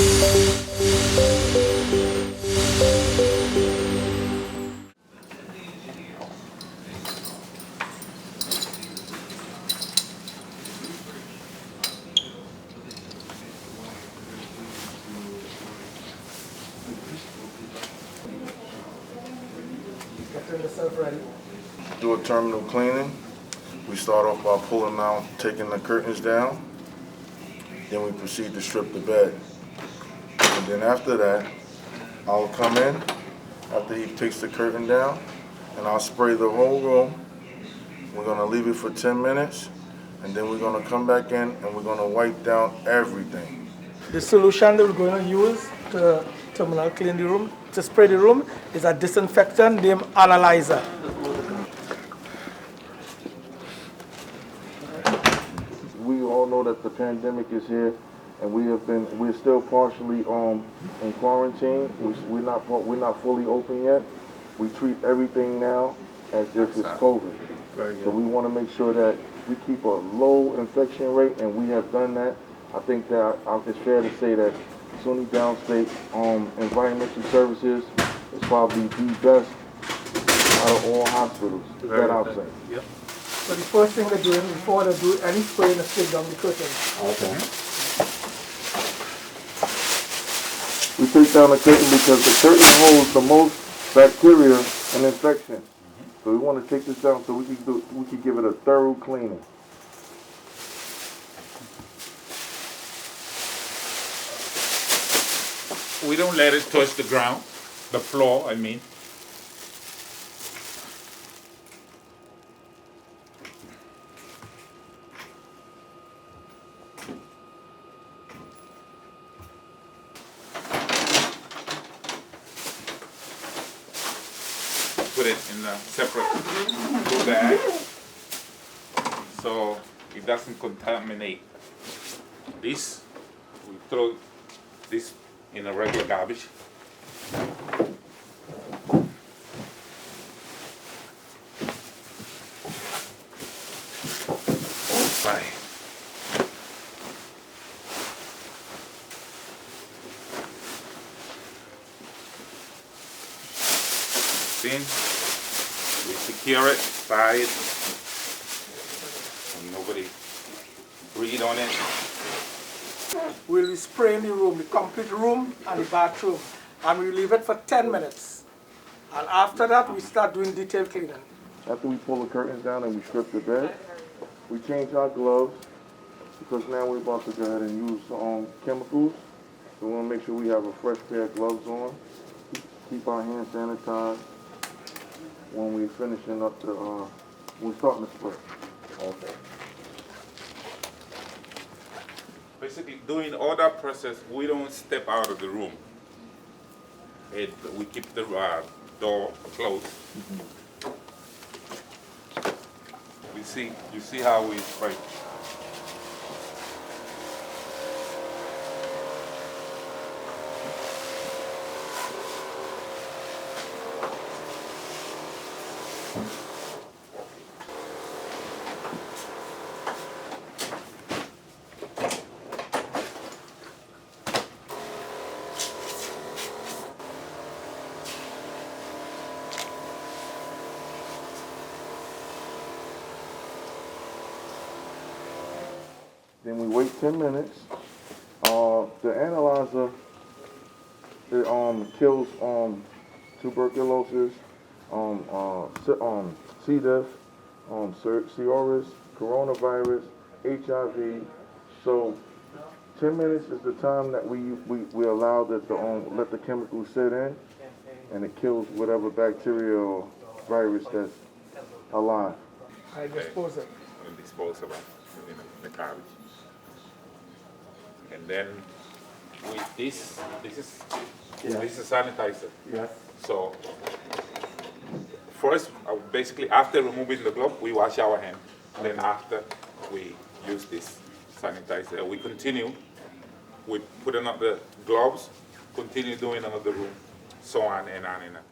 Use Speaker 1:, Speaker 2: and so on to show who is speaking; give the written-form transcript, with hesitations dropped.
Speaker 1: Getting yourself ready.
Speaker 2: Do a terminal cleaning. We start off by pulling out, taking the curtains down. Then we proceed to strip the bed. And then after that, I'll come in after he takes the curtain down, and I'll spray the whole room. We're gonna leave it for 10 minutes, and then we're gonna come back in and we're gonna wipe down everything.
Speaker 1: The solution that we're going to use to terminal clean the room, to spray the room, is a disinfectant named analyzer.
Speaker 2: We all know that the pandemic is here, and we're still partially in quarantine. We're not fully open yet. We treat everything now as if it's COVID. So we want to make sure that we keep a low infection rate, and we have done that. I think that it's fair to say that SUNY Downstate Environmental Services is probably the best out of all hospitals. Is that outside?
Speaker 3: Yep.
Speaker 1: So the first thing they're doing before they do any spraying is take down the curtain.
Speaker 2: Okay. We take down the curtain because the curtain holds the most bacteria and infection. So we want to take this down so we can give it a thorough cleaning.
Speaker 3: We don't let it touch the ground, the floor, I mean. Put it in a separate blue bag so it doesn't contaminate. This, we throw this in a regular garbage. Bye. Then we secure it, tie it, and nobody breathe on it.
Speaker 1: We'll be spraying the room, the complete room and the bathroom, and we leave it for 10 minutes. And after that, we start doing detailed cleaning.
Speaker 2: After we pull the curtains down and we strip the bed, we change our gloves because now we're about to go ahead and use chemicals. So we want to make sure we have a fresh pair of gloves on. Keep our hands sanitized when we're finishing up when we're starting to spray. Okay.
Speaker 3: Basically, during all that process, we don't step out of the room. We keep the door closed. You see how we spray.
Speaker 2: Then we wait 10 minutes. The analyzer kills tuberculosis, C. diff, cirrhosis, coronavirus, HIV. So 10 minutes is the time that we allow that let the chemicals sit in, and it kills whatever bacteria or virus that's alive.
Speaker 1: I dispose it.
Speaker 3: And dispose of it in the garbage. And then with this is sanitizer.
Speaker 1: Yes.
Speaker 3: So first, basically after removing the glove, we wash our hands. Then after we use this sanitizer, we continue. We put another gloves, continue doing another room, so on and on and on.